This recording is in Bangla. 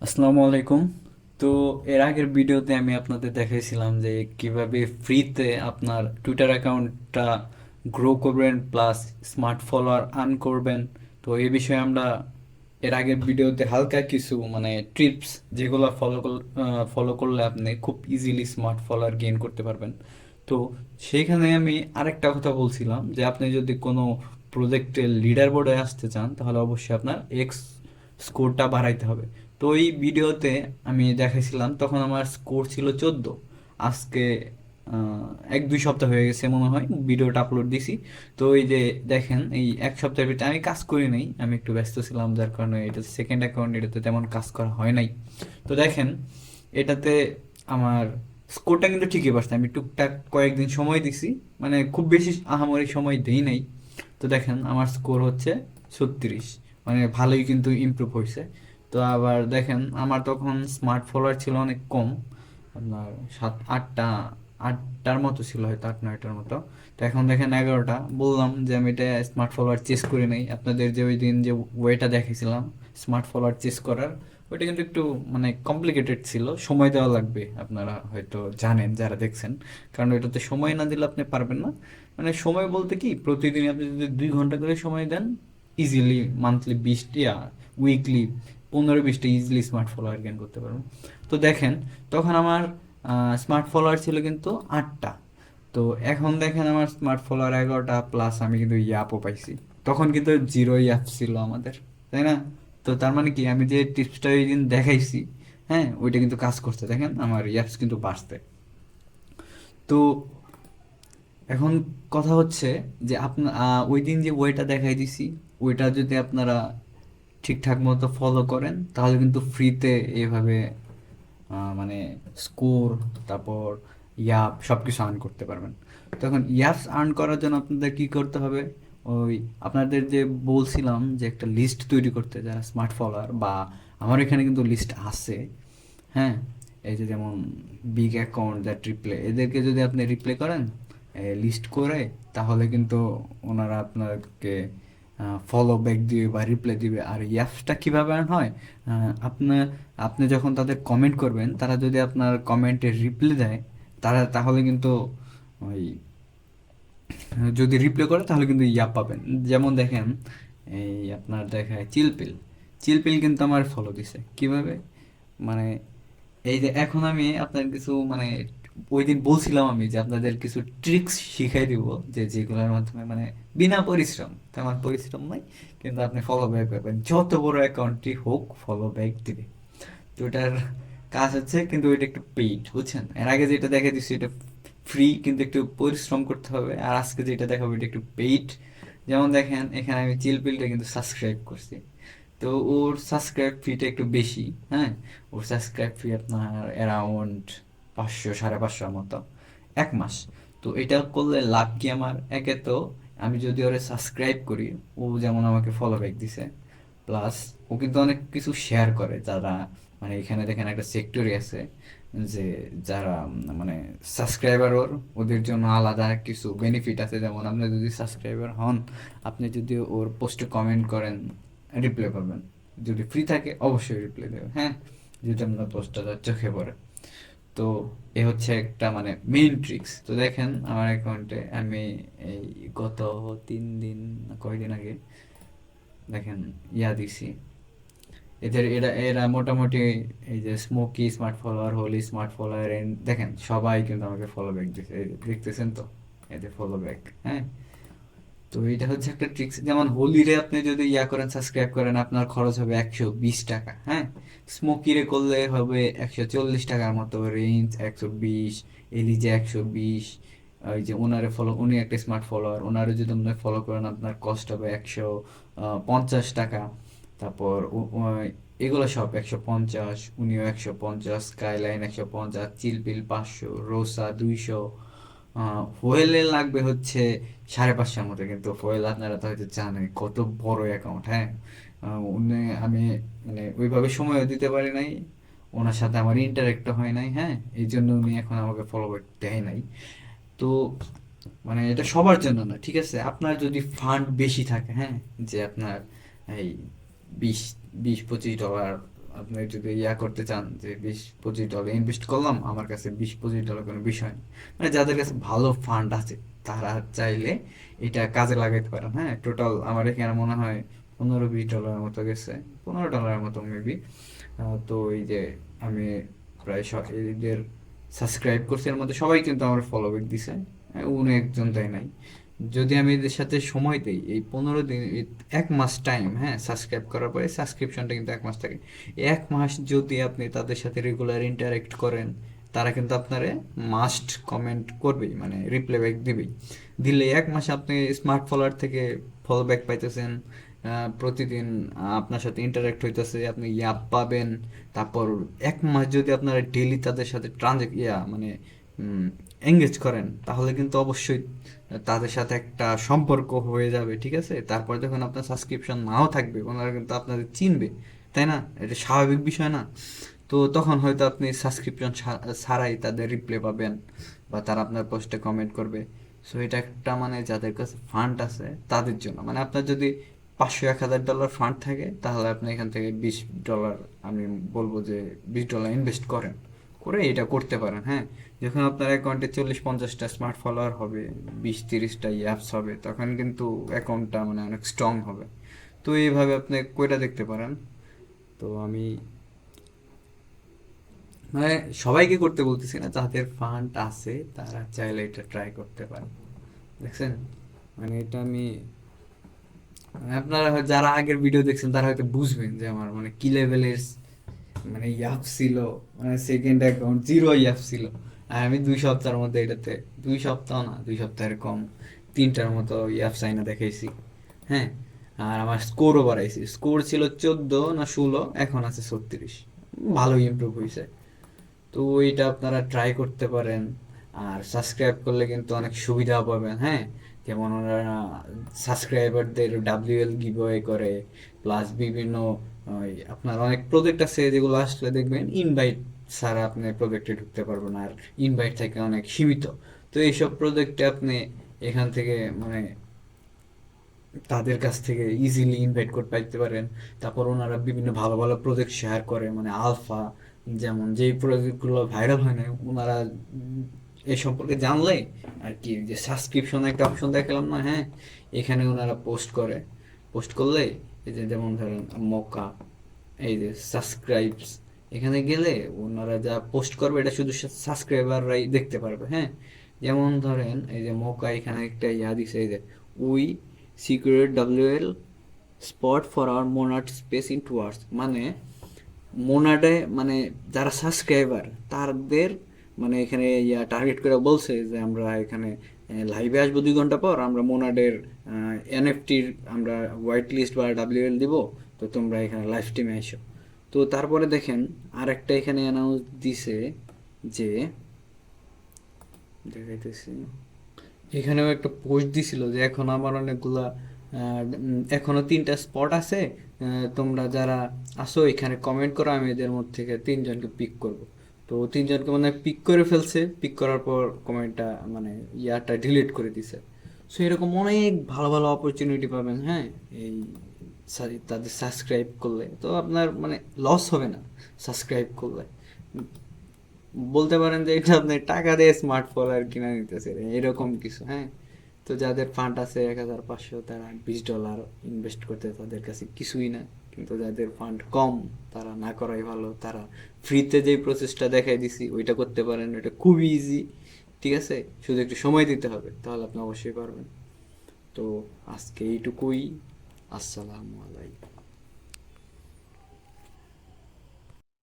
আসসালামু আলাইকুম। তো এর আগের ভিডিওতে আমি আপনাদের দেখাইছিলাম যে কিভাবে ফ্রিতে আপনার টুইটার অ্যাকাউন্টটা গ্রো করবেন প্লাস স্মার্ট ফলোয়ার আর্ন করবেন। তো এই বিষয়ে আমরা এর আগের ভিডিওতে হালকা কিছু টিপস যেগুলো ফলো করলে আপনি খুব ইজিলি স্মার্ট ফলোয়ার গেইন করতে পারবেন। তো সেইখানে আমি আরেকটা কথা বলছিলাম যে আপনি যদি কোনো প্রজেক্টের লিডার বোর্ডে আসতে চান তাহলে অবশ্যই আপনার স্কোরটা বাড়াইতে হবে। তো এই ভিডিওতে আমি দেখাইছিলাম তখন আমার স্কোর ছিল 14। আজকে এক দুই সপ্তাহ হয়ে গেছে মনে হয় ভিডিওটা আপলোড দিছি। তো এই যে দেখেন এই এক সপ্তাহের ভিতরে আমি কাজ করি নাই, আমি একটু ব্যস্ত ছিলাম যার কারণে এটা সেকেন্ড অ্যাকাউন্ট, এটাতে তেমন কাজ করা হয় নাই। তো দেখেন এটাতে আমার স্কোরটা কিন্তু ঠিকই পারছে, আমি টুকটাক কয়েকদিন সময় দিছি, মানে খুব বেশি আহামরি সময় দেই নাই। তো দেখেন আমার স্কোর হচ্ছে 36, মানে ভালোই কিন্তু ইমপ্রুভ হয়েছে। তো আবার দেখেন আমার তখন স্মার্ট ফলোয়ার ছিল অনেক কম, আপনার সাত আটটা আটটার মতো ছিল, হয়তো 8-9টার মতো। তো এখন দেখেন 11টা। বললাম যে আমি এটা স্মার্ট ফলোয়ার চেস করে নেই, আপনাদের যে ওই দিন যে ওয়েটা দেখেছিলাম স্মার্ট ফলোয়ার চেস করার, ওইটা কিন্তু একটু কমপ্লিকেটেড ছিল, সময় দেওয়া লাগবে, আপনারা হয়তো জানেন যারা দেখছেন। কারণ ওইটাতে সময় না দিলে আপনি পারবেন না। মানে সময় বলতে কি, প্রতিদিন আপনি যদি 2 ঘন্টা করে সময় দেন ইজিলি মান্থলি 20টা, উইকলি 15-20টা ইজিলি স্মার্ট ফলোয়ার গেইন করতে পারবেন। তো দেখেন তখন আমার স্মার্ট ফলোয়ার ছিল কিন্তু 8টা। তো এখন দেখেন আমার স্মার্ট ফলোয়ার 11টা, প্লাস আমি কিন্তু ইয়াপও পাইছি। তখন কিন্তু জিরো ইয়াপ ছিল আমাদের, তাই না? তো তার মানে কি, আমি যে টিপসটা ওই দিন দেখাইছি, হ্যাঁ ওইটা কিন্তু কাজ করছে, দেখেন আমার ইয়াপস কিন্তু বাড়ছে। তো এখন কথা হচ্ছে যে আপনার ওই দিন যে ওয়েটা দেখাই দিছি, ওইটা যদি আপনারা ঠিকঠাক মতো ফলো করেন তাহলে কিন্তু ফ্রিতে এইভাবে মানে স্কোর, তারপর ইয়াপ সব কিছু আর্ন করতে পারবেন। তখন ইয়াপস আর্ন করার জন্য আপনাদের কি করতে হবে, ওই আপনাদের যে বলছিলাম যে একটা লিস্ট তৈরি করতে, যারা স্মার্ট ফলোয়ার বা আমার এখানে কিন্তু লিস্ট আছে, হ্যাঁ। এই যে যেমন বিগ অ্যাকাউন্ট দ্যাট রিপ্লে, এদেরকে যদি আপনি রিপ্লে করেন লিস্ট করে, তাহলে কিন্তু ওনারা আপনাকে ফলো ব্যাক দিবে বা রিপ্লাই দিবে। আর অ্যাপসটা কীভাবে আর্ন হয়, আপনার আপনি যখন তাদের কমেন্ট করবেন, তারা যদি আপনার কমেন্টে রিপ্লাই দেয়, তাহলে কিন্তু ওই যদি রিপ্লাই করে তাহলে কিন্তু ইয়া পাবেন। যেমন দেখেন এই আপনার দেখায় চিলপিল, চিলপিল কিন্তু আমার ফলো দিছে কিভাবে, মানে এই যে এখন আমি আপনার কিছু ওই দিন বলছিলাম আমি যে আপনাদের কিছু ট্রিক্স শিখাই দিব, যে যেগুলোর মাধ্যমে বিনা পরিশ্রম, তেমন পরিশ্রম নাই, কিন্তু আপনি ফলো ব্যাক পাবেন, যত বড় অ্যাকাউন্টই হোক ফলো ব্যাক দিবে। তো এটার কাজ হচ্ছে, কিন্তু এটা একটু পেইড, বুঝছেন? এর আগে যেটা দেখে দিচ্ছি এটা ফ্রি, কিন্তু একটু পরিশ্রম করতে হবে। আর আজকে যেটা দেখাবো এটা একটু পেইড। যেমন দেখেন এখানে আমি চিলপিলটা কিন্তু সাবস্ক্রাইব করছি। তো ওর সাবস্ক্রাইব ফিটা একটু বেশি, হ্যাঁ। ওর সাবস্ক্রাইব ফি আপনার অ্যারাউন্ড 500-550 মতো 1 মাস। তো এটা করলে লাভ কি আমার, একে তো আমি যদি ওরে সাবস্ক্রাইব করি, ও যেমন আমাকে ফলো ব্যাক দিছে, প্লাস ও কিন্তু অনেক কিছু শেয়ার করে, যারা এখানে দেখেন একটা সেক্টরি আছে যে যারা মানে সাবস্ক্রাইবার, ওদের জন্য আলাদা কিছু বেনিফিট আছে। যেমন আপনি যদি সাবস্ক্রাইবার হন, আপনি যদি ওর পোস্টে কমেন্ট করেন রিপ্লাই পাবেন, যদি ফ্রি থাকে অবশ্যই রিপ্লাই দেবে, হ্যাঁ, যদি আপনার পোস্টটা তার চোখে পড়ে। তো এ হচ্ছে একটা মেইন ট্রিক্স। তো দেখেন আমার অ্যাকাউন্টে আমি এই গত 3 দিন না কয়দিন আগে দেখেন ইয়া দিছি, এরা মোটামুটি এই যে smoky smart follower, holy smart follower, দেখেন সবাই কিন্তু আমাকে ফলো ব্যাক দিচ্ছে, এই যে দেখতেছেন তো, এই যে ফলো ব্যাক, হ্যাঁ। তো এটা হচ্ছে একটা ট্রিক্স। যেমন হোলিরে আপনি যদি ইয়া করেন, সাবস্ক্রাইব করেন, আপনার খরচ হবে 120 টাকা, হ্যাঁ। স্মোকিরে করলে হবে 140 টাকার মতো, রেঞ্জ 120, এলিজে 120। ওই যে ওনারে ফলো, উনি একটা স্মার্ট ফলোয়ার, ওনারে যদি আপনি ফলো করেন আপনার কস্ট হবে 150 টাকা। তারপর এগুলো সব 150, উনিও 150, স্কাইলাইন 150, চিলপিল 500, রোসা 200, হোয়েলে লাগবে হচ্ছে 550 মতো। কিন্তু হোয়েল আপনারা তো হয়তো জানেন কত বড় অ্যাকাউন্ট, হ্যাঁ। উনি আমি ওইভাবে সময়ও দিতে পারি নাই, ওনার সাথে আমার ইন্টারেক্টও হয় নাই, হ্যাঁ। এই জন্য উনি এখন আমাকে ফলো ব্যাক দেয় নাই। তো এটা সবার জন্য না, ঠিক আছে? আপনার যদি ফান্ড বেশি থাকে, হ্যাঁ, যে আপনার এই বিশ $20-25 আপনি যদি করতে চান যে $20-25 ইনভেস্ট করলাম, আমার কাছে $20-25 কোনো বিষয় না, মানে যাদের কাছে ভালো ফান্ড আছে তারা চাইলে এটা কাজে লাগাইতে পারেন। হ্যাঁ, টোটাল আমার এখানে মনে হয় $15-20 মতো গেছে, $15 মতো মেবি। তো এই যে আমি প্রায় এদের সাবস্ক্রাইব করছি, এর মধ্যে সবাই কিন্তু আমার ফলো ব্যাক দিছে, উনি একজন দেয় নাই। যদি আমি এদের সাথে সময় দিই, এই 15 দিন, 1 মাস টাইম, হ্যাঁ, সাবস্ক্রাইব করার পরে সাবস্ক্রিপশনটা কিন্তু 1 মাস থাকে। 1 মাস যদি আপনি তাদের সাথে রেগুলার ইন্টারেক্ট করেন, তারা কিন্তু আপনারে মাস্ট কমেন্ট করবেই, মানে রিপ্লাই ব্যাক দিবেই। দিলে 1 মাসে আপনি স্মার্ট ফলোয়ার থেকে ফলো ব্যাক পাইতেছেন, প্রতিদিন আপনার সাথে ইন্টারেক্ট হইতেছে, আপনি পাবেন। তারপর 1 মাস যদি আপনারা ডেইলি তাদের সাথে মানে এঙ্গেজ করেন, তাহলে কিন্তু অবশ্যই তাদের সাথে একটা সম্পর্ক হয়ে যাবে, ঠিক আছে? তারপর যখন আপনার সাবস্ক্রিপশন নাও থাকবে, ওনারা কিন্তু আপনাদের চিনবে, তাই না? এটা স্বাভাবিক বিষয় না? তো তখন হয়তো আপনি সাবস্ক্রিপশন ছাড়াই তাদের রিপ্লাই পাবেন, বা তারা আপনার পোস্টে কমেন্ট করবে। সো এটা একটা, মানে যাদের কাছে ফান্ড আছে তাদের জন্য, মানে আপনার যদি $500-1000 ফান্ড থাকে, তাহলে আপনি এখান থেকে $20, আমি বলবো যে $20 ইনভেস্ট করেন, করে এটা করতে পারেন। হ্যাঁ, যখন আপনার অ্যাকাউন্টে 40-50টা স্মার্ট ফলোয়ার হবে, 20-30টা অ্যাপস হবে, তখন কিন্তু অ্যাকাউন্টটা মানে অনেক স্ট্রং হবে। তো এইভাবে আপনি কইটা দেখতে পারেন। তো আমি মানে সবাইকে করতে বলতেছি না, যাদের ফান্ড আছে তারা চাইলে এটা ট্রাই করতে পারেন। দেখছেন, মানে এটা আমি, মানে আপনারা যারা আগের ভিডিও দেখছেন তারা হয়তো বুঝবেন যে আমার মানে কি লেভেলের মানে ইয়াপ ছিল। মানে সেকেন্ড অ্যাকাউন্ট 0 ইয়াপ ছিল, আর আমি 2 সপ্তাহের মধ্যে এটাতে, 2 সপ্তাহ না, 2 সপ্তাহের কম, 3টার মতো ইয়াপ চাইনা দেখাইছি। হ্যাঁ, আর আমার স্কোরও বাড়াইছি, স্কোর ছিল 14 না 16, এখন আছে 36, ভালোই ইমপ্রুভ হয়েছে। তো এইটা আপনারা ট্রাই করতে পারেন। আর সাবস্ক্রাইব করলে কিন্তু অনেক সুবিধা পাবেন। হ্যাঁ, যেমন ওনারা সাবস্ক্রাইবারদের WL গিভওয়ে করে, প্লাস বিভিন্ন আপনার অনেক প্রজেক্ট আছে যেগুলো আসলে দেখবেন ইনভাইট ছাড়া আপনি প্রজেক্টে ঢুকতে পারবেন, আর ইনভাইট থেকে অনেক সীমিত। তো এইসব প্রজেক্টে আপনি এখান থেকে মানে তাদের কাছ থেকে ইজিলি ইনভাইট করতে পাইতে পারেন। তারপর ওনারা বিভিন্ন ভালো ভালো প্রজেক্ট শেয়ার করে, মানে আলফা, যেমন যেই প্রজেক্টগুলো ভাইরাল হয় না, ওনারা এ সম্পর্কে জানলে আর কি, যে সাবস্ক্রিপশন একটা অপশন দেখালাম না, হ্যাঁ, এখানে ওনারা পোস্ট করে, পোস্ট করলে এই যে যেমন ধরেন মকা, এই যে সাবস্ক্রাইবস, এখানে গেলে ওনারা যা পোস্ট করবে এটা শুধু সাবস্ক্রাইবাররাই দেখতে পারবে। হ্যাঁ, যেমন ধরেন এই যে মকা এখানে একটা দিছে, এই যে we secure WL spot for our মোনাট স্পেস ইন 2 hours, মানে মোনাডে মানে যারা সাবস্ক্রাইবার তাদের মানে এখানে টার্গেট করে বলছে যে আমরা এখানে লাইভে আসবো 2 ঘন্টা পর, আমরা মোনাডের NFT-র আমরা হোয়াইট লিস্ট বা WL দিব, তো তোমরা এখানে লাইভ টিমে এসো। তো তারপরে দেখেন আরেকটা এখানে অ্যানাউন্স দিছে যে, দেখাইতেছি, এখানেও একটা পোস্ট দিছিল যে এখন আমার অনেকগুলা এখনো 3টা স্পট আছে, তোমরা যারা আসো এখানে কমেন্ট করো, আমি এদের মধ্যে থেকে 3জনকে পিক করব। তো 3জনকে মানে পিক করে ফেলছে, পিক করার পর কমেন্টটা মানে ডিলিট করে দিছে। সো এরকম অনেক ভালো ভালো অপরচুনিটি পাবেন। হ্যাঁ, এই তাদের সাবস্ক্রাইব করলে তো আপনার মানে লস হবে না, সাবস্ক্রাইব করলে বলতে পারেন যে এটা আপনি টাকা দিয়ে স্মার্ট ফলোয়ার কিনে নিতেছে এরকম কিছু। হ্যাঁ, তো যাদের ফান্ড আছে 1500, তারা $20 ইনভেস্ট করতে তাদের কাছে কিছুই না। কিন্তু যাদের ফান্ড কম, তারা না করাই ভালো। তারা ফ্রিতে যে প্রসেসটা দেখাই দিছি ওইটা করতে পারেন, ওইটা খুবই ইজি, ঠিক আছে? শুধু একটু সময় দিতে হবে, তাহলে আপনি অবশ্যই পারবেন। তো আজকে এইটুকুই। আসসালামু আলাইকুম।